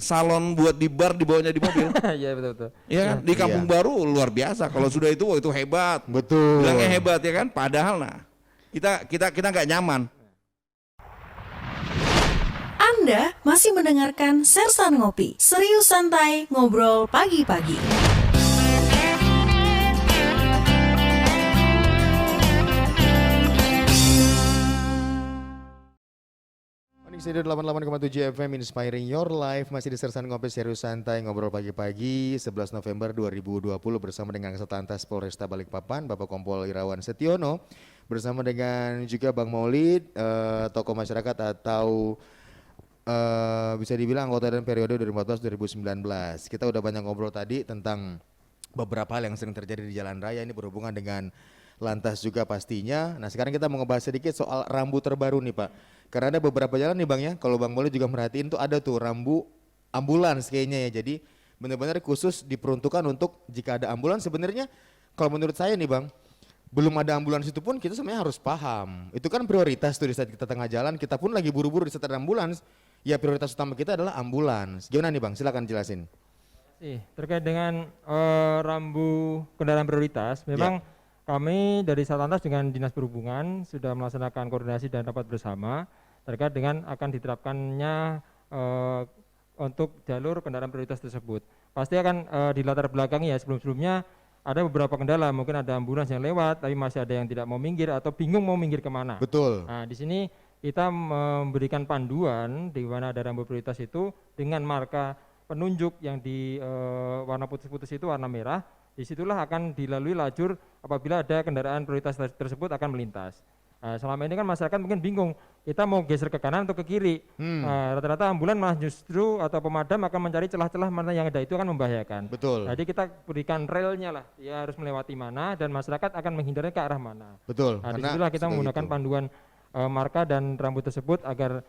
salon buat di bar dibawanya di mobil. Iya betul. Ya kan? Di Kampung Baru luar biasa. Kalau sudah itu, wah itu hebat. Betul. Bilangnya hebat ya kan. Padahal kita nggak nyaman. Anda masih mendengarkan Sersan Ngopi, serius santai ngobrol pagi-pagi. Studio 88,7 FM Inspiring Your Life, masih di Sersan Ngopi serius santai ngobrol pagi-pagi 11 November 2020 bersama dengan Satlantas Polresta Balikpapan Bapak Kompol Irawan Setiono, bersama dengan juga Bang Maulid, tokoh masyarakat atau bisa dibilang anggota dan periode 2014-2019. Kita udah banyak ngobrol tadi tentang beberapa hal yang sering terjadi di jalan raya, ini berhubungan dengan lantas juga pastinya. Nah sekarang kita mau ngebahas sedikit soal rambu terbaru nih Pak. Karena ada beberapa jalan nih Bang ya, kalau Bang Maulid juga merhatiin tuh ada tuh rambu ambulans kayaknya ya. Jadi benar-benar khusus diperuntukkan untuk jika ada ambulans. Sebenarnya kalau menurut saya nih Bang, belum ada ambulans itu pun kita sebenarnya harus paham. Itu kan prioritas tuh di saat kita tengah jalan, kita pun lagi buru-buru di saat ada ambulans. Ya prioritas utama kita adalah ambulans. Gimana nih Bang? Silakan jelasin. Terkait dengan rambu kendaraan prioritas, memang kami dari Satlantas dengan Dinas Perhubungan sudah melaksanakan koordinasi dan rapat bersama terkait dengan akan diterapkannya untuk jalur kendaraan prioritas tersebut. Pasti akan di latar belakangnya ya, sebelum-sebelumnya ada beberapa kendala, mungkin ada ambulans yang lewat tapi masih ada yang tidak mau minggir atau bingung mau minggir kemana. Betul. Nah di sini kita memberikan panduan di mana ada rambu prioritas itu dengan marka penunjuk yang di warna putih-putih itu warna merah. Disitulah akan dilalui lajur apabila ada kendaraan prioritas tersebut akan melintas. Selama ini kan masyarakat mungkin bingung, kita mau geser ke kanan atau ke kiri. Rata-rata ambulan malah justru atau pemadam akan mencari celah-celah mana yang ada, itu akan membahayakan. Betul. Jadi kita berikan relnya lah, dia harus melewati mana dan masyarakat akan menghindarnya ke arah mana. Betul. Nah, disitulah kita menggunakan panduan marka dan rambu tersebut agar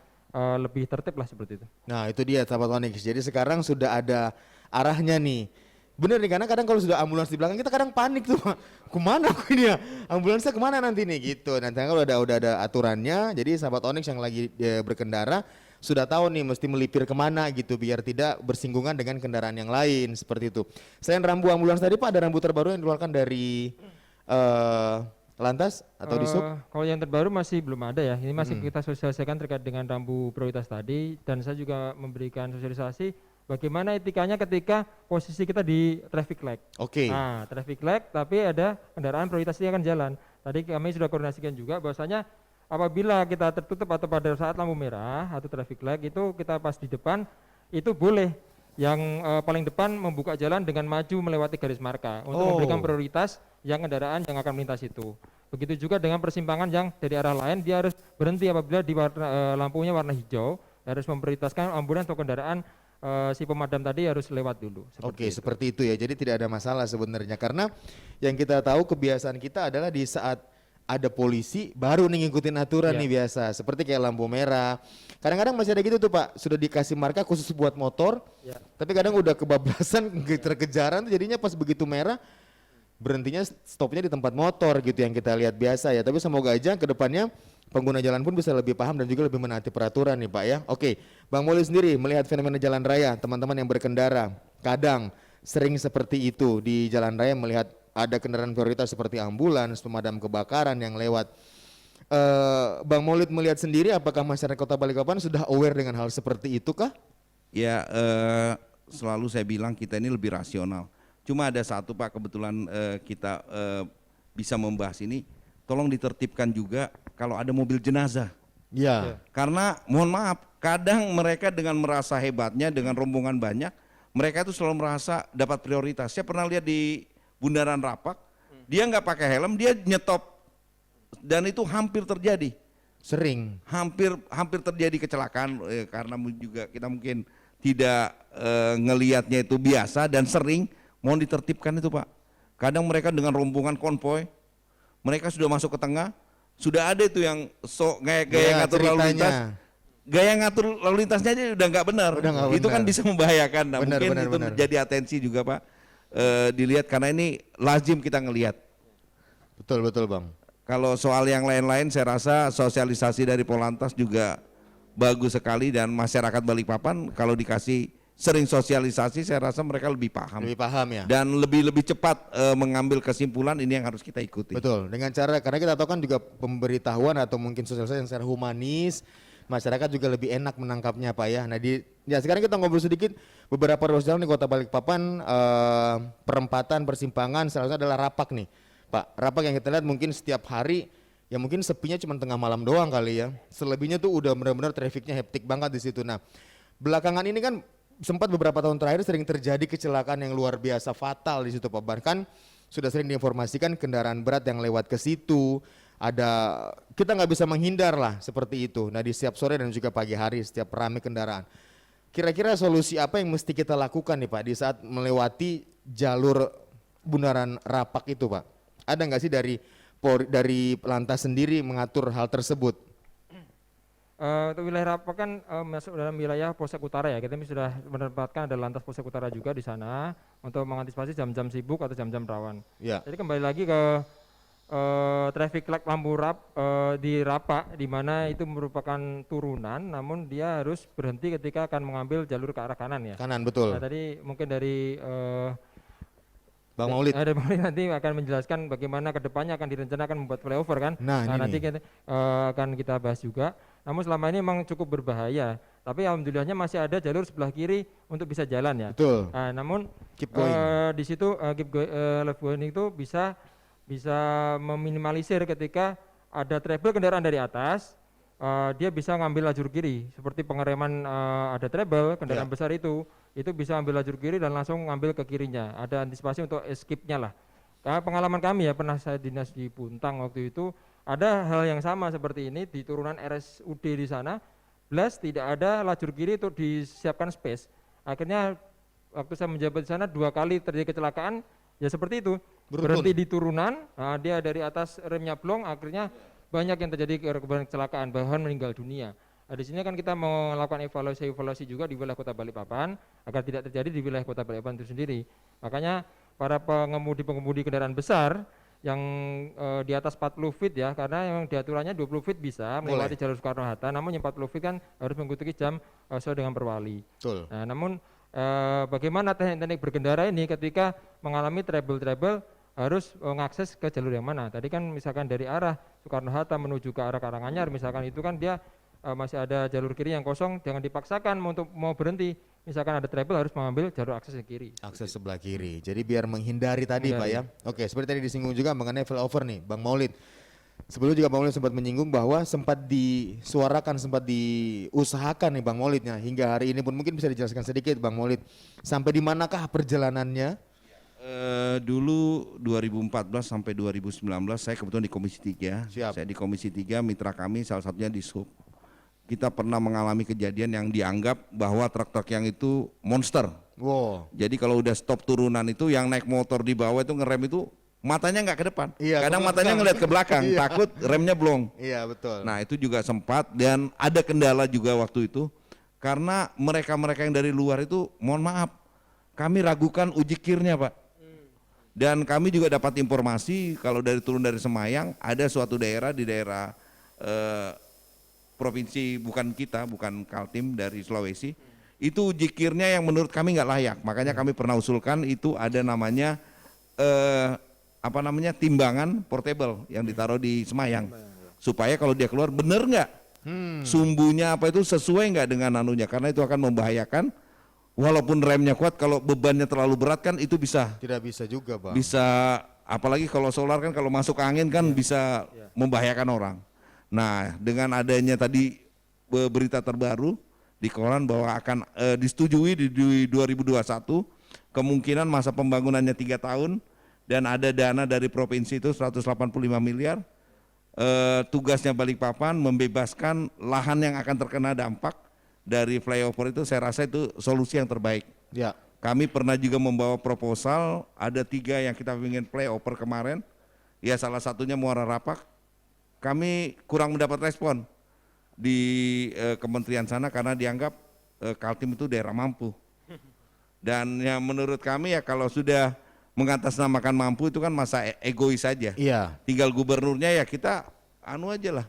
lebih tertib lah seperti itu. Nah itu dia sahabat Onyx, jadi sekarang sudah ada arahnya nih. Bener nih, karena kadang kalau sudah ambulans di belakang kita kadang panik tuh Pak. Kemana aku ini ya? Ambulansnya kemana nanti nih gitu. Nanti kalau udah ada aturannya, jadi sahabat Onyx yang lagi berkendara sudah tahu nih mesti melipir kemana gitu biar tidak bersinggungan dengan kendaraan yang lain seperti itu. Selain rambu ambulans tadi Pak, ada rambu terbaru yang dikeluarkan dari Lantas atau di sub? Kalau yang terbaru masih belum ada ya. Ini masih kita sosialisasikan terkait dengan rambu prioritas tadi, dan saya juga memberikan sosialisasi bagaimana etikanya ketika posisi kita di traffic light. Oke. Nah, traffic light tapi ada kendaraan prioritas yang akan jalan. Tadi kami sudah koordinasikan juga bahwasanya apabila kita tertutup atau pada saat lampu merah atau traffic light itu kita pas di depan itu boleh yang paling depan membuka jalan dengan maju melewati garis marka untuk memberikan prioritas yang kendaraan yang akan melintas itu. Begitu juga dengan persimpangan yang dari arah lain dia harus berhenti apabila di lampunya warna hijau, harus memprioritaskan ambulans atau kendaraan si pemadam tadi harus lewat dulu. Seperti itu ya. Jadi tidak ada masalah sebenarnya, karena yang kita tahu kebiasaan kita adalah di saat ada polisi baru nih ngikutin aturan nih biasa. Seperti kayak lampu merah. Kadang-kadang masih ada gitu tuh Pak, sudah dikasih marka khusus buat motor. Tapi kadang udah kebablasan terkejaran jadinya pas begitu merah berhentinya stopnya di tempat motor gitu yang kita lihat biasa ya. Tapi semoga aja ke depannya pengguna jalan pun bisa lebih paham dan juga lebih menaati peraturan nih Pak ya. Oke, Bang Maulid sendiri melihat fenomena jalan raya, teman-teman yang berkendara kadang sering seperti itu di jalan raya, melihat ada kendaraan prioritas seperti ambulans, pemadam kebakaran yang lewat. Bang Maulid melihat sendiri, apakah masyarakat Kota Balikpapan sudah aware dengan hal seperti itu kah? Ya selalu saya bilang kita ini lebih rasional. Cuma ada satu Pak, kebetulan kita bisa membahas ini, tolong ditertibkan juga kalau ada mobil jenazah. Ya. Karena mohon maaf, kadang mereka dengan merasa hebatnya, dengan rombongan banyak, mereka itu selalu merasa dapat prioritas. Saya pernah lihat di Bundaran Rapak, dia nggak pakai helm, dia nyetop, dan itu hampir terjadi. Sering. Hampir terjadi kecelakaan karena juga kita mungkin tidak ngelihatnya itu biasa dan sering. Mohon ditertibkan itu Pak. Kadang mereka dengan rombongan konvoy, mereka sudah masuk ke tengah, sudah ada itu yang gaya ngatur lalu lintas. Gaya ngatur lalu lintasnya aja udah nggak benar. Itu kan bisa membahayakan. Nah, mungkin itu jadi atensi juga Pak. Dilihat karena ini lazim kita ngelihat. Betul Bang. Kalau soal yang lain-lain saya rasa sosialisasi dari Polantas juga bagus sekali, dan masyarakat Balikpapan kalau dikasih sering sosialisasi, saya rasa mereka lebih paham. Lebih paham ya. Dan lebih cepat mengambil kesimpulan, ini yang harus kita ikuti. Betul, dengan cara, karena kita tahu kan juga pemberitahuan atau mungkin sosialisasi yang secara humanis, masyarakat juga lebih enak menangkapnya Pak ya. Nah sekarang kita ngobrol sedikit beberapa ruas jalan di Kota Balikpapan, perempatan, persimpangan, salah satunya adalah Rapak nih Pak. Rapak yang kita lihat mungkin setiap hari, ya mungkin sepinya cuma tengah malam doang kali ya. Selebihnya tuh udah benar-benar trafiknya hektik banget di situ. Nah belakangan ini kan sempat beberapa tahun terakhir sering terjadi kecelakaan yang luar biasa fatal di situ Pak. Bahkan sudah sering diinformasikan kendaraan berat yang lewat ke situ, kita nggak bisa menghindar lah seperti itu. Nah di setiap sore dan juga pagi hari setiap ramai kendaraan. Kira-kira solusi apa yang mesti kita lakukan nih Pak di saat melewati jalur bundaran Rapak itu Pak? Ada nggak sih dari Lantas sendiri mengatur hal tersebut? Untuk wilayah Rapak kan masuk dalam wilayah Polsek Utara ya. Kita sudah menempatkan ada Lantas Polsek Utara juga di sana untuk mengantisipasi jam-jam sibuk atau jam-jam rawan. Ya. Jadi kembali lagi ke traffic light lampu di Rapak, di mana itu merupakan turunan, namun dia harus berhenti ketika akan mengambil jalur ke arah kanan ya. Kanan betul. Nah, tadi mungkin dari Bang Maulid. Ada Maulid nanti akan menjelaskan bagaimana kedepannya akan direncanakan membuat flyover kan. Nah, ini nanti nih. kita, akan kita bahas juga. Namun selama ini memang cukup berbahaya. Tapi alhamdulillahnya masih ada jalur sebelah kiri untuk bisa jalan ya. Betul. Nah, namun Keep going. di situ left going itu bisa meminimalisir ketika ada trouble kendaraan dari atas, dia bisa ngambil lajur kiri seperti pengereman ada trouble kendaraan besar itu bisa ambil lajur kiri dan langsung ngambil ke kirinya. Ada antisipasi untuk escape-nya lah. Karena pengalaman kami ya, pernah saya dinas di Puntang waktu itu, ada hal yang sama seperti ini di turunan RSUD di sana, belas tidak ada lajur kiri untuk disiapkan space. Akhirnya waktu saya menjabat di sana 2 kali terjadi kecelakaan, ya seperti itu. Berhenti di turunan, dia dari atas remnya blong, akhirnya banyak yang terjadi kecelakaan, bahkan meninggal dunia. Nah, di sini kan kita melakukan evaluasi juga di wilayah Kota Balikpapan agar tidak terjadi di wilayah Kota Balikpapan itu sendiri. Makanya para pengemudi kendaraan besar yang di atas 40 feet ya, karena yang diaturannya 20 feet bisa melewati jalur Soekarno-Hatta, namun yang 40 feet kan harus mengikuti jam sesuai dengan perwali. Betul. Nah, namun bagaimana teknik berkendara ini ketika mengalami trouble harus mengakses ke jalur yang mana. Tadi kan misalkan dari arah Soekarno-Hatta menuju ke arah Karanganyar, misalkan itu kan dia masih ada jalur kiri yang kosong, jangan dipaksakan untuk mau berhenti. Misalkan ada trouble harus mengambil jalur akses ke kiri. Akses sebelah kiri. Jadi biar menghindari tadi Pak ya. Oke, seperti tadi disinggung juga mengenai flyover nih, Bang Maulid. Sebelumnya juga Bang Maulid sempat menyinggung bahwa sempat disuarakan, sempat diusahakan nih Bang Maulidnya. Hingga hari ini pun mungkin bisa dijelaskan sedikit Bang Maulid. Sampai di manakah perjalanannya? Dulu 2014 sampai 2019 saya kebetulan di Komisi 3. Siap. Saya di Komisi 3, mitra kami salah satunya di Sub. Kita pernah mengalami kejadian yang dianggap bahwa truk-truk yang itu monster. Wow. Jadi kalau udah stop turunan itu yang naik motor di bawah itu ngerem itu matanya nggak ke depan. Iya, Kadang ke matanya belakang. ngeliat ke belakang, Iya. takut remnya blong. Iya betul. Nah itu juga sempat dan ada kendala juga waktu itu. Karena mereka-mereka yang dari luar itu, mohon maaf, kami ragukan uji kirnya Pak. Dan kami juga dapat informasi kalau turun dari Semayang, ada suatu daerah di daerah provinsi bukan Kaltim dari Sulawesi, itu uji kirnya yang menurut kami nggak layak. Makanya kami pernah usulkan itu ada namanya timbangan portable yang ditaruh di Semayang, supaya kalau dia keluar bener nggak sumbunya apa itu sesuai nggak dengan anunya, karena itu akan membahayakan. Walaupun remnya kuat, kalau bebannya terlalu berat kan itu bisa Tidak bisa juga Bang. apalagi kalau solar kan kalau masuk angin kan bisa membahayakan orang. Nah dengan adanya tadi berita terbaru di koran bahwa akan disetujui di 2021, kemungkinan masa pembangunannya 3 tahun dan ada dana dari provinsi itu 185 miliar. Tugasnya Balikpapan membebaskan lahan yang akan terkena dampak dari flyover itu, saya rasa itu solusi yang terbaik. Ya. Kami pernah juga membawa proposal, ada 3 yang kita ingin flyover kemarin, ya salah satunya Muara Rapak. Kami kurang mendapat respon di kementerian sana karena dianggap Kaltim itu daerah mampu. Dan yang menurut kami ya kalau sudah mengatasnamakan mampu itu kan masa egois saja. Iya. Tinggal gubernurnya ya kita aja lah,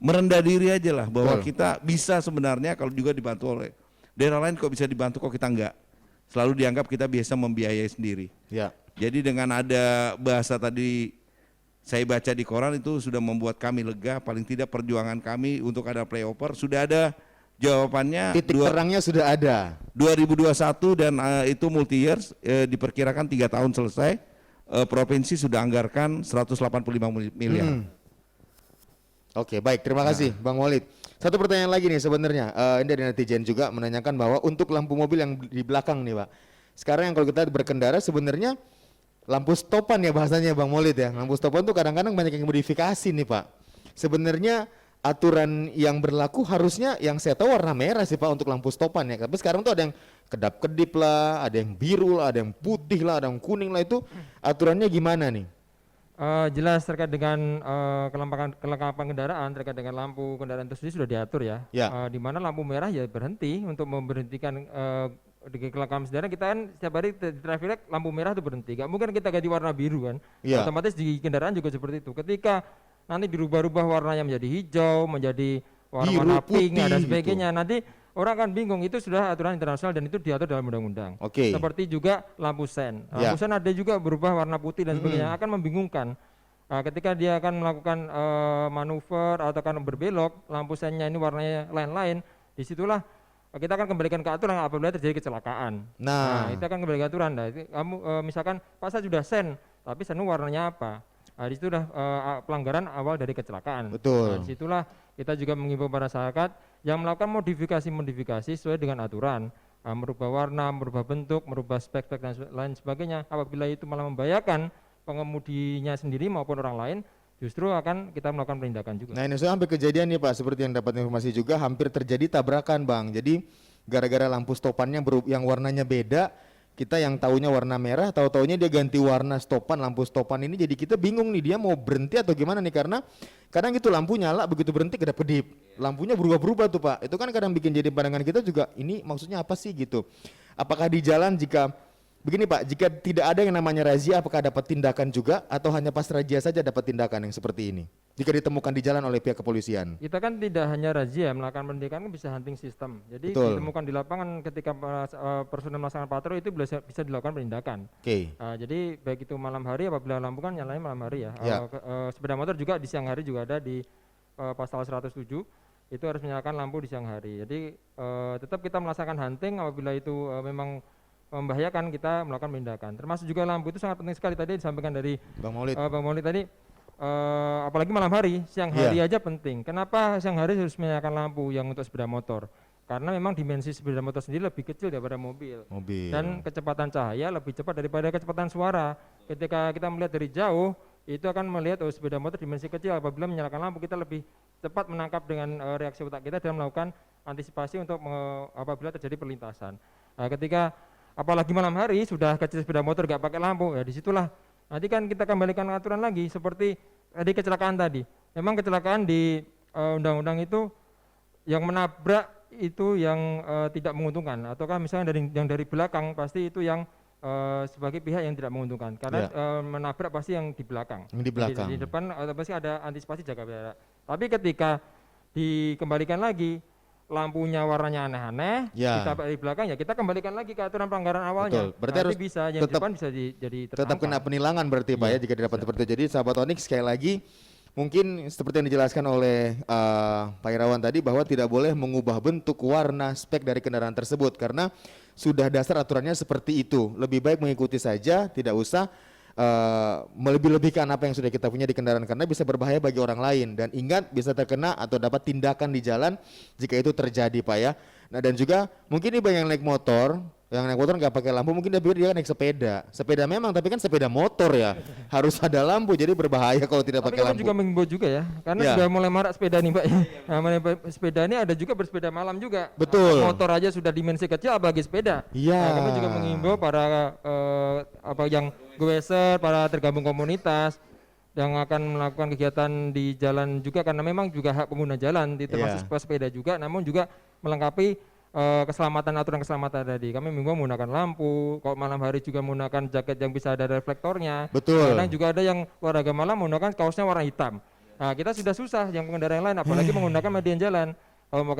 merendah diri aja lah bahwa Betul. kita bisa sebenarnya kalau juga dibantu oleh daerah lain kok bisa dibantu kok kita enggak. Selalu dianggap kita biasa membiayai sendiri. Ya. Jadi dengan ada bahasa tadi saya baca di koran itu sudah membuat kami lega, paling tidak perjuangan kami untuk ada playover sudah ada jawabannya. Titik terangnya sudah ada. 2021 dan itu multi years, diperkirakan 3 tahun selesai. Provinsi sudah anggarkan 185 miliar. Oke, baik, terima kasih Bang Walid. Satu pertanyaan lagi nih sebenarnya, ini dari netizen juga menanyakan bahwa untuk lampu mobil yang di belakang nih Pak, sekarang yang kalau kita berkendara sebenarnya lampu stopan ya bahasanya Bang Walid ya, lampu stopan tuh kadang-kadang banyak yang modifikasi nih Pak. Sebenarnya aturan yang berlaku harusnya yang saya tahu warna merah sih Pak untuk lampu stopan ya, tapi sekarang tuh ada yang kedap-kedip lah, ada yang biru lah, ada yang putih lah, ada yang kuning lah, itu aturannya gimana nih? Jelas terkait dengan kelengkapan kendaraan, terkait dengan lampu kendaraan itu sendiri sudah diatur ya. Ya. Di mana lampu merah ya berhenti untuk memberhentikan di kelengkapan kendaraan. Kita kan setiap hari di traffic light lampu merah itu berhenti. Gak mungkin kita ganti warna biru kan. Ya. Otomatis di kendaraan juga seperti itu. Ketika nanti dirubah-rubah warnanya menjadi hijau, menjadi warna pink dan sebagainya, nanti orang akan bingung. Itu sudah aturan internasional dan itu diatur dalam undang-undang. Oke. Seperti juga lampu sen. Ya. Lampu sen ada juga berubah warna putih dan sebagainya, akan membingungkan. Ketika dia akan melakukan manuver atau akan berbelok, lampu sennya ini warnanya lain-lain, disitulah kita akan kembalikan ke aturan apabila terjadi kecelakaan. Nah. Itu akan kembali ke aturan. Nah, kamu misalkan Pak saya sudah sen, tapi sen warnanya apa? Di situ sudah pelanggaran awal dari kecelakaan. Betul. Disitulah kita juga mengimbau para masyarakat yang melakukan modifikasi sesuai dengan aturan, merubah warna, merubah bentuk, merubah spek-spek dan lain sebagainya. Apabila itu malah membahayakan pengemudinya sendiri maupun orang lain, justru akan kita melakukan penindakan juga. Nah ini sampai kejadian nih Pak, seperti yang dapat informasi juga hampir terjadi tabrakan Bang. Jadi gara-gara lampu stopannya yang warnanya beda, kita yang taunya warna merah, tahu-taunya dia ganti warna stopan, lampu stopan ini, jadi kita bingung nih dia mau berhenti atau gimana nih, karena kadang itu lampu nyala begitu berhenti kedap-kedip, lampunya berubah-berubah tuh Pak. Itu kan kadang bikin jadi pandangan kita juga, ini maksudnya apa sih gitu. Apakah di jalan jika begini Pak, jika tidak ada yang namanya razia, apakah dapat tindakan juga atau hanya pas razia saja dapat tindakan yang seperti ini? Jika ditemukan di jalan oleh pihak kepolisian. Kita kan tidak hanya razia, melakukan penindakan kan bisa hunting system. Jadi Betul. ditemukan di lapangan ketika personel melaksanakan patroli itu bisa dilakukan penindakan. Oke. Jadi baik itu malam hari, apabila lampu kan nyalain malam hari ya. Ya. Sepeda motor juga di siang hari juga ada di pasal 107, itu harus menyalakan lampu di siang hari. Jadi tetap kita melaksanakan hunting apabila itu memang membahayakan, kita melakukan penindakan. Termasuk juga lampu itu sangat penting sekali, tadi disampaikan dari Bang Maulid. Bang Maulid tadi, apalagi malam hari, siang hari aja penting. Kenapa siang hari harus menyalakan lampu yang untuk sepeda motor? Karena memang dimensi sepeda motor sendiri lebih kecil daripada mobil. Dan kecepatan cahaya lebih cepat daripada kecepatan suara. Ketika kita melihat dari jauh, itu akan melihat sepeda motor dimensi kecil, apabila menyalakan lampu kita lebih cepat menangkap dengan reaksi otak kita dan melakukan antisipasi untuk apabila terjadi perlintasan. Ketika apalagi malam hari sudah kecil sepeda motor gak pakai lampu, ya disitulah nanti kan kita kembalikan aturan lagi seperti tadi kecelakaan tadi. Memang kecelakaan di undang-undang itu yang menabrak itu yang tidak menguntungkan, ataukah misalnya yang dari belakang pasti itu yang sebagai pihak yang tidak menguntungkan, karena menabrak pasti yang di belakang. Yang di belakang. Di depan pasti ada antisipasi jaga jarak. Tapi ketika dikembalikan lagi lampunya warnanya aneh-aneh, kita di belakang ya kita kembalikan lagi ke aturan pelanggaran awalnya. Betul. Berarti harus bisa yang di depan bisa jadi tertangkap. Tetap kena penilangan berarti Pak ya jika didapat seperti itu. Jadi sahabat Onyx sekali lagi mungkin seperti yang dijelaskan oleh Pak Irawan tadi, bahwa tidak boleh mengubah bentuk, warna, spek dari kendaraan tersebut karena sudah dasar aturannya seperti itu. Lebih baik mengikuti saja, tidak usah melebih-lebihkan apa yang sudah kita punya di kendaraan, karena bisa berbahaya bagi orang lain, dan ingat bisa terkena atau dapat tindakan di jalan jika itu terjadi Pak ya. Nah dan juga mungkin nih Bang yang naik motor nggak pakai lampu, mungkin dia pikir dia naik sepeda memang, tapi kan sepeda motor ya harus ada lampu, jadi berbahaya kalau tidak pakai lampu. Tapi juga mengimbau juga ya, karena sudah mulai marak sepeda nih Pak. Nah, sepeda ini ada juga bersepeda malam juga. Betul. Motor aja sudah dimensi kecil, apalagi sepeda. Iya. Nah, kami juga mengimbau para yang goeser, para tergabung komunitas yang akan melakukan kegiatan di jalan juga, karena memang juga hak pengguna jalan, termasuk sepeda juga, namun juga melengkapi aturan keselamatan tadi. Kami mengimbau menggunakan lampu, kalau malam hari juga menggunakan jaket yang bisa ada reflektornya. Betul. Kadang juga ada yang olahraga malam menggunakan kaosnya warna hitam. Nah kita sudah susah yang pengendara yang lain, apalagi menggunakan median jalan. kalau mau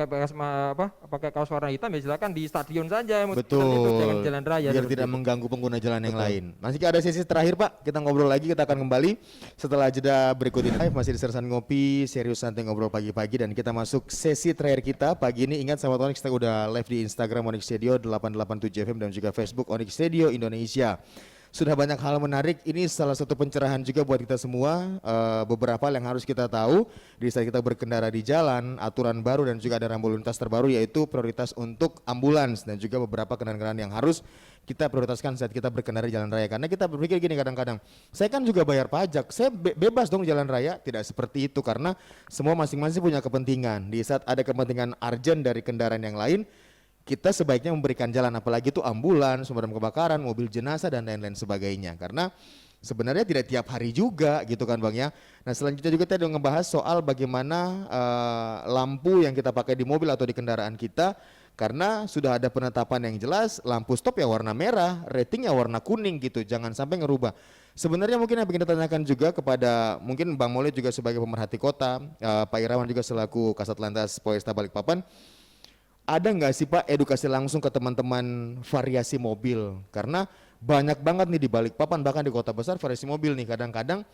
pakai kaos warna hitam ya silakan di stadion saja, Betul. itu jangan jalan raya. Biar seperti tidak itu. mengganggu pengguna jalan yang lain. Masih ada sesi terakhir Pak, kita ngobrol lagi, kita akan kembali setelah jeda berikut ini. Masih di Sersan Ngopi, serius santai ngobrol pagi-pagi, dan kita masuk sesi terakhir kita pagi ini. Ingat sahabat Onyx, kita udah live di Instagram Onyx Radio 887 FM dan juga Facebook Onyx Radio Indonesia. Sudah banyak hal menarik, ini salah satu pencerahan juga buat kita semua, beberapa hal yang harus kita tahu di saat kita berkendara di jalan, aturan baru dan juga ada rambu lintas terbaru yaitu prioritas untuk ambulans dan juga beberapa kendaraan yang harus kita prioritaskan saat kita berkendara di jalan raya. Karena kita berpikir gini kadang-kadang, saya kan juga bayar pajak, saya bebas dong jalan raya. Tidak seperti itu, karena semua masing-masing punya kepentingan. Di saat ada kepentingan urgent dari kendaraan yang lain, kita sebaiknya memberikan jalan, apalagi itu ambulans, pemadam kebakaran, mobil jenazah dan lain-lain sebagainya. Karena sebenarnya tidak tiap hari juga gitu kan Bang ya. Nah selanjutnya juga kita ngebahas soal bagaimana lampu yang kita pakai di mobil atau di kendaraan kita. Karena sudah ada penetapan yang jelas, lampu stop ya warna merah, ratingnya warna kuning gitu, jangan sampai ngerubah. Sebenarnya mungkin yang ingin kita tanyakan juga kepada mungkin Bang Maulid juga sebagai pemerhati kota, Pak Irawan juga selaku Kasat Lantas Polresta Balikpapan, ada nggak sih Pak edukasi langsung ke teman-teman variasi mobil? Karena banyak banget nih di Balikpapan, bahkan di kota besar variasi mobil nih. Kadang-kadang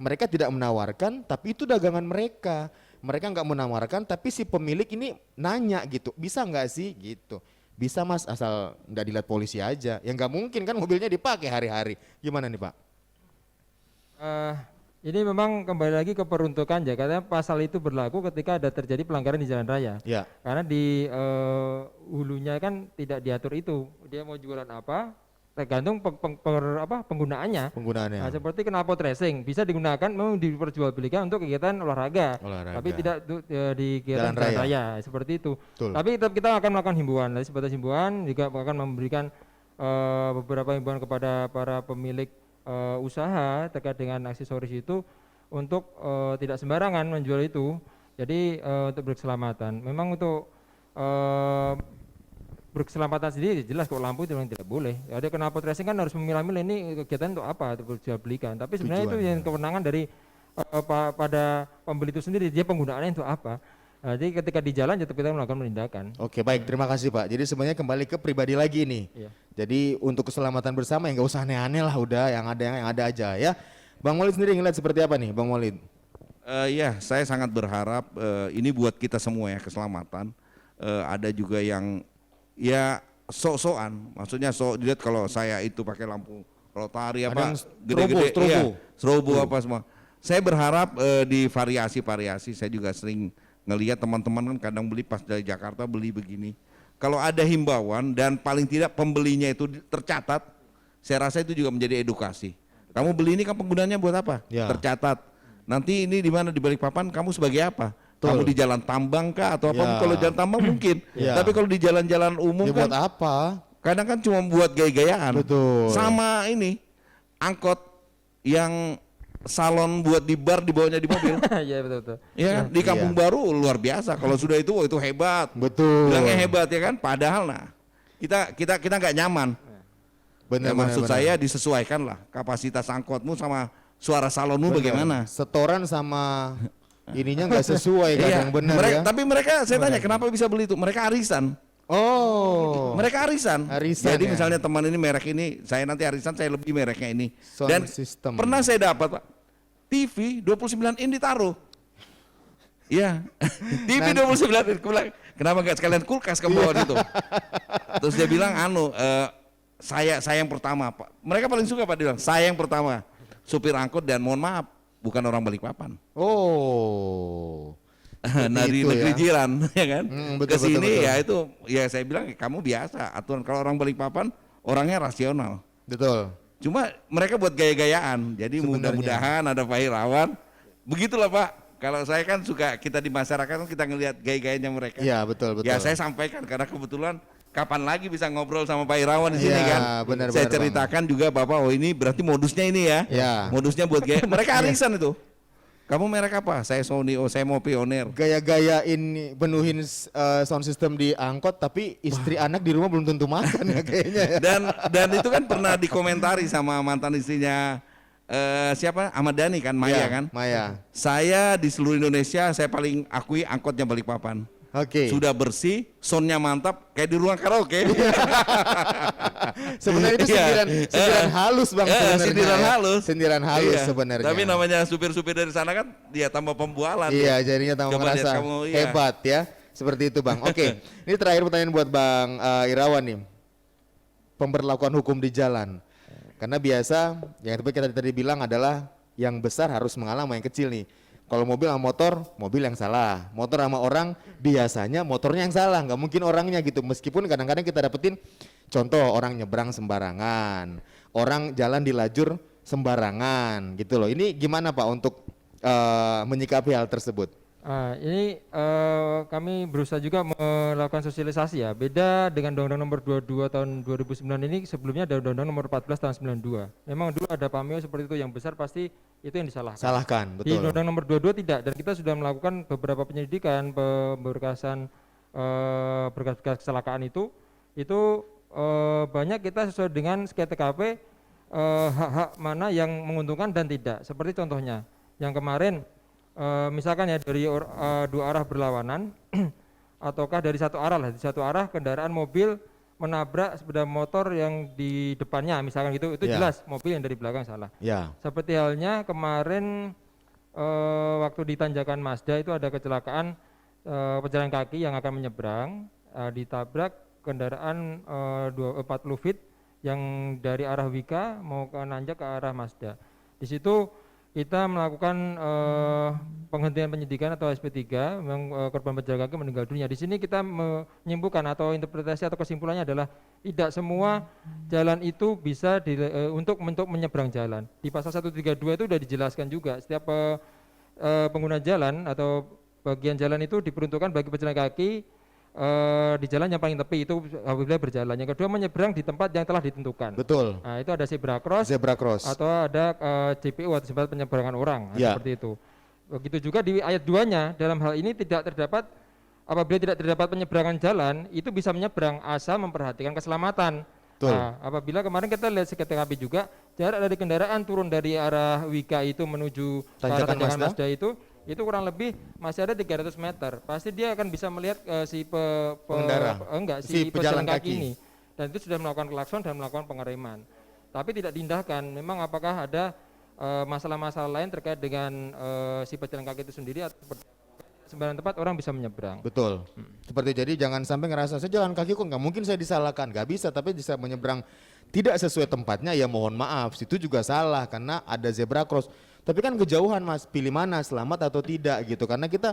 mereka tidak menawarkan, tapi itu dagangan mereka. Mereka nggak menawarkan, tapi si pemilik ini nanya gitu, bisa nggak sih gitu? Bisa Mas, asal nggak dilihat polisi aja. Ya nggak mungkin kan mobilnya dipakai hari-hari. Gimana nih Pak? Ini memang kembali lagi ke peruntukan ya, karena pasal itu berlaku ketika ada terjadi pelanggaran di jalan raya. Ya. Karena di hulunya kan tidak diatur itu, dia mau jualan apa, tergantung penggunaannya. Penggunaannya. Nah, seperti knalpot racing bisa digunakan, memang diperjualbelikan untuk kegiatan olahraga, tapi tidak di kegiatan Jalan jalan raya. raya, seperti itu. Betul. Tapi tetap kita akan melakukan himbauan, dari sebatas himbauan juga akan memberikan beberapa himbauan kepada para pemilik usaha terkait dengan aksesoris itu untuk tidak sembarangan menjual itu. Jadi untuk berkeselamatan. Memang untuk berkeselamatan sendiri jelas kalau lampu itu memang tidak boleh. Ada knalpot racing kan harus memilah-milah ini kegiatan untuk apa, untuk berjualbelikan. Tapi sebenarnya itu yang kewenangan dari pada pembeli itu sendiri, dia penggunaannya untuk apa. Jadi ketika di jalan tetap kita melakukan penindakan. Oke baik, terima kasih Pak. Jadi sebenarnya kembali ke pribadi lagi nih. Iya. Jadi untuk keselamatan bersama yang nggak usah aneh-aneh lah, udah yang ada aja ya. Bang Maulid sendiri ngeliat seperti apa nih Bang Maulid? Ya, saya sangat berharap ini buat kita semua ya, keselamatan. Ada juga yang ya sok-sokan, maksudnya dilihat kalau saya itu pakai lampu rotari apa yang gede-gede, strobo. iya, strobo apa semua. Saya berharap di variasi-variasi, saya juga sering ngelihat teman-teman kan kadang beli pas dari Jakarta beli begini. Kalau ada himbauan dan paling tidak pembelinya itu tercatat, saya rasa itu juga menjadi edukasi. Kamu beli ini kan penggunaannya buat apa? Ya. Tercatat. Nanti ini di mana di Balikpapan kamu sebagai apa? Betul. Kamu di jalan tambang kah atau apa? Ya. Kalau jalan tambang mungkin. Ya. Tapi kalau di jalan-jalan umum Ya kan buat apa? kadang kan cuma buat gaya-gayaan. Betul. Sama ini angkot yang salon buat di bar dibawanya di mobil. Iya betul. Ya, di Kampung Iya. Baru luar biasa. Kalau sudah itu, wah, itu hebat. Betul. Bilangnya hebat ya kan. Padahal nah kita nggak nyaman. Benar, Ya, maksud saya disesuaikan lah kapasitas angkotmu sama suara salonmu bagaimana. Setoran sama ininya nggak sesuai Iya, kadang benar mereka, ya. tapi mereka saya tanya kenapa bisa beli itu? Mereka arisan. Oh. Mereka arisan. Arisan, Jadi ya. misalnya teman ini merek ini, saya nanti arisan saya lebih mereknya ini. Sound Dan system. pernah saya dapat Pak, TV 29 in ditaruh. Iya, TV 29 in. Aku bilang, kenapa nggak sekalian kulkas ke bawah itu? Terus dia bilang, saya yang pertama Pak. Mereka paling suka Pak, dia bilang, saya yang pertama. Supir angkot dan mohon maaf, bukan orang Balikpapan. Oh. Dari itu negeri ya. jiran ya kan. Betul, Ke sini betul. ya itu ya saya bilang kamu biasa aturan, kalau orang Balikpapan orangnya rasional. Betul. Cuma mereka buat gaya-gayaan. Jadi Sebenarnya. mudah-mudahan ada Pak Irawan. Begitulah Pak. Kalau saya kan suka, kita di masyarakat kan kita ngelihat gaya-gayanya mereka. Iya betul betul. Ya saya sampaikan karena kebetulan kapan lagi bisa ngobrol sama Pak Irawan di sini Iya, kan. benar, Saya benar, ceritakan juga Bapak, oh ini berarti modusnya ini ya. Iya. Modusnya buat gaya. Mereka arisan itu. Kamu merek apa? Saya Sony, oh saya mau Pioneer. Gaya-gayain penuhin sound system di angkot, tapi istri anak di rumah belum tentu makan ya kayaknya ya. Dan itu kan pernah dikomentari sama mantan istrinya siapa? Ahmad Dhani kan, Maya Iya, kan. Maya. Saya di seluruh Indonesia saya paling akui angkotnya Balikpapan. Oke. sudah bersih, soundnya mantap, kayak di ruang karaoke. Sebenarnya itu Iya. sindiran halus Bang sebenarnya. Sindiran ya. halus. Sindiran halus Iya. sebenarnya. Tapi namanya supir-supir dari sana kan dia tambah pembualan. Iya, ya. jadinya tambah Coba lihat merasa kamu, iya. hebat ya. Seperti itu Bang. Oke, ini terakhir pertanyaan buat Bang Irawan nih. Pemberlakuan hukum di jalan. Karena biasa yang kita tadi bilang adalah yang besar harus mengalah sama yang kecil nih. Kalau mobil sama motor, mobil yang salah. Motor sama orang, biasanya motornya yang salah. Nggak mungkin orangnya gitu. Meskipun kadang-kadang kita dapetin contoh orang nyebrang sembarangan. Orang jalan di lajur sembarangan gitu loh. Ini gimana Pak untuk menyikapi hal tersebut? Ini kami berusaha juga melakukan sosialisasi ya. Beda dengan Undang-Undang Nomor 22 Tahun 2009 ini, sebelumnya ada Undang-Undang Nomor 14 Tahun 92. Memang dulu ada pameo seperti itu, yang besar pasti itu yang disalahkan. Salahkan, Di betul. Undang-Undang Nomor 22 tidak, dan kita sudah melakukan beberapa penyelidikan pemberkasan berkas kecelakaan itu banyak kita sesuai dengan SKTKP hak-hak mana yang menguntungkan dan tidak. Seperti contohnya yang kemarin misalkan ya dari dua arah berlawanan ataukah dari satu arah lah, di satu arah kendaraan mobil menabrak sepeda motor yang di depannya misalkan gitu, itu Ya. jelas mobil yang dari belakang salah. Ya, Seperti halnya kemarin waktu di Tanjakan Mazda itu ada kecelakaan pejalan kaki yang akan menyeberang ditabrak kendaraan 40 feet yang dari arah Wika mau ke nanjak ke arah Mazda. Di situ kita melakukan penghentian penyidikan atau SP3, memang korban pejalan kaki meninggal dunia. Di sini kita menyimpulkan atau interpretasi atau kesimpulannya adalah tidak semua jalan itu bisa untuk menyeberang jalan. Di pasal 132 itu sudah dijelaskan juga setiap pengguna jalan atau bagian jalan itu diperuntukkan bagi pejalan kaki di jalan yang paling tepi itu apabila berjalan. Yang kedua, menyeberang di tempat yang telah ditentukan. betul. Nah, itu ada zebra cross Zebra cross. atau ada JPU atau jembatan penyeberangan orang. Nah, Ya. seperti itu. Begitu juga di ayat 2-nya, dalam hal ini tidak terdapat, apabila tidak terdapat penyeberangan jalan, itu bisa menyeberang asal memperhatikan keselamatan. Betul. Nah, apabila kemarin kita lihat SKTKP juga, jarak dari kendaraan turun dari arah Wika itu menuju ke arah Tanjakan Tanjakan Mazda? Mazda itu kurang lebih masih ada 300 meter. Pasti dia akan bisa melihat si Pengendara. Si si pejalan pejalan kaki kaki. ini. Dan itu sudah melakukan klakson dan melakukan pengereman. Tapi tidak diindahkan. Memang apakah ada masalah-masalah lain terkait dengan si pejalan kaki itu sendiri atau sembarang tempat orang bisa menyeberang. Betul. Seperti jadi jangan sampai ngerasa saya jalan kaki kok nggak mungkin saya disalahkan, nggak bisa, tapi bisa menyeberang tidak sesuai tempatnya ya mohon maaf, situ juga salah karena ada zebra cross. Tapi kan kejauhan Mas, pilih mana selamat atau tidak gitu. Karena kita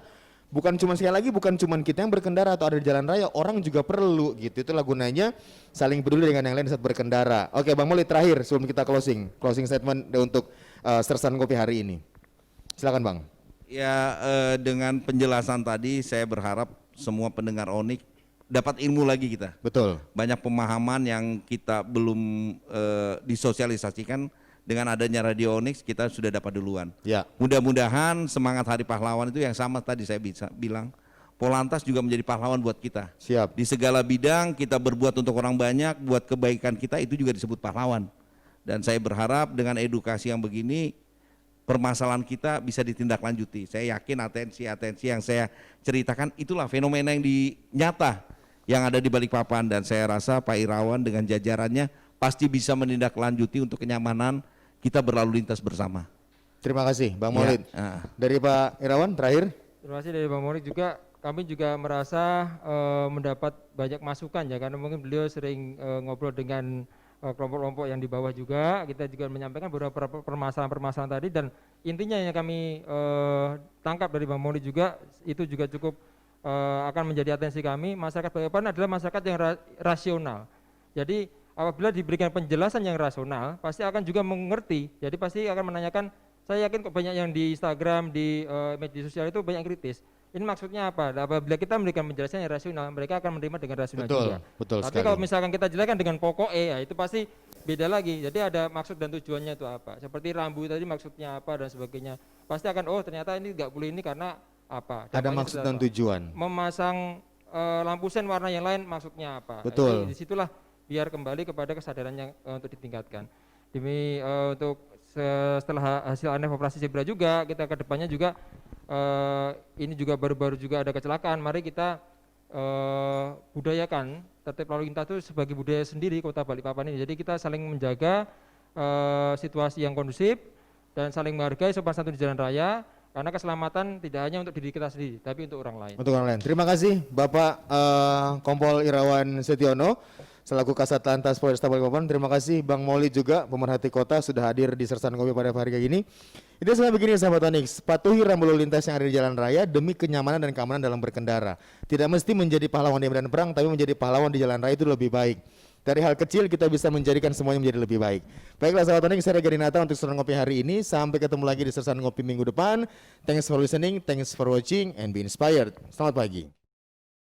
bukan cuma sekali lagi bukan cuma kita yang berkendara atau ada di jalan raya, orang juga perlu gitu. Itulah gunanya saling peduli dengan yang lain saat berkendara. Oke, Bang Mulid terakhir sebelum kita closing statement untuk Sersan Kopi hari ini. Silakan Bang. Ya dengan penjelasan tadi saya berharap semua pendengar Onyx dapat ilmu lagi kita. Betul. Banyak pemahaman yang kita belum disosialisasikan. Dengan adanya Radio Onyx kita sudah dapat duluan. Ya. Mudah-mudahan semangat Hari Pahlawan itu yang sama tadi saya bisa bilang. Polantas juga menjadi pahlawan buat kita. Siap. Di segala bidang kita berbuat untuk orang banyak, buat kebaikan kita itu juga disebut pahlawan. Dan saya berharap dengan edukasi yang begini permasalahan kita bisa ditindaklanjuti. Saya yakin atensi yang saya ceritakan itulah fenomena yang nyata yang ada di Balikpapan, dan saya rasa Pak Irawan dengan jajarannya pasti bisa menindaklanjuti untuk kenyamanan kita berlalu lintas bersama. Terima kasih Bang Maulid. Ya. Dari Pak Irawan terakhir. Terima kasih dari Bang Maulid juga. Kami juga merasa mendapat banyak masukan ya, karena mungkin beliau sering ngobrol dengan kelompok-kelompok yang di bawah juga. Kita juga menyampaikan beberapa permasalahan-permasalahan tadi, dan intinya yang kami tangkap dari Bang Maulid juga itu juga cukup akan menjadi atensi kami. Masyarakat Balikpapan adalah masyarakat yang rasional. Jadi apabila diberikan penjelasan yang rasional, pasti akan juga mengerti. Jadi pasti akan menanyakan, saya yakin kok banyak yang di Instagram, di media sosial itu banyak kritis. Ini maksudnya apa? Nah, apabila kita memberikan penjelasan yang rasional, mereka akan menerima dengan rasional juga. Betul Tapi sekali. kalau misalkan kita jelaskan dengan pokok ya itu pasti beda lagi. Jadi ada maksud dan tujuannya itu apa. Seperti rambu tadi maksudnya apa dan sebagainya. Pasti akan ternyata ini nggak boleh ini karena apa. Ada Dampaknya maksud sudah dan apa. tujuan. Memasang lampu sen warna yang lain maksudnya apa. Betul. Jadi disitulah biar kembali kepada kesadaran yang untuk ditingkatkan. Demi untuk setelah hasil ANEF operasi zebra juga kita ke depannya juga ini juga baru-baru juga ada kecelakaan. Mari kita budayakan tertib lalu lintas itu sebagai budaya sendiri Kota Balikpapan ini. Jadi kita saling menjaga situasi yang kondusif dan saling menghargai sopan santun di jalan raya, karena keselamatan tidak hanya untuk diri kita sendiri tapi untuk orang lain. Untuk orang lain. Terima kasih Bapak Kompol Irawan Setiono selaku Kasat Lantas Polresta Balikpapan. Terima kasih Bang Moli juga pemerhati kota sudah hadir di Sersan Ngopi pada hari ini. Itu sama begini sahabat Onyx, patuhi rambu lalu lintas yang ada di jalan raya demi kenyamanan dan keamanan dalam berkendara. Tidak mesti menjadi pahlawan di medan perang, tapi menjadi pahlawan di jalan raya itu lebih baik. Dari hal kecil kita bisa menjadikan semuanya menjadi lebih baik. Baiklah sahabat Onyx, saya Rega Dinata untuk Sersan Ngopi hari ini. Sampai ketemu lagi di Sersan Ngopi minggu depan. Thanks for listening, thanks for watching, and be inspired. Selamat pagi.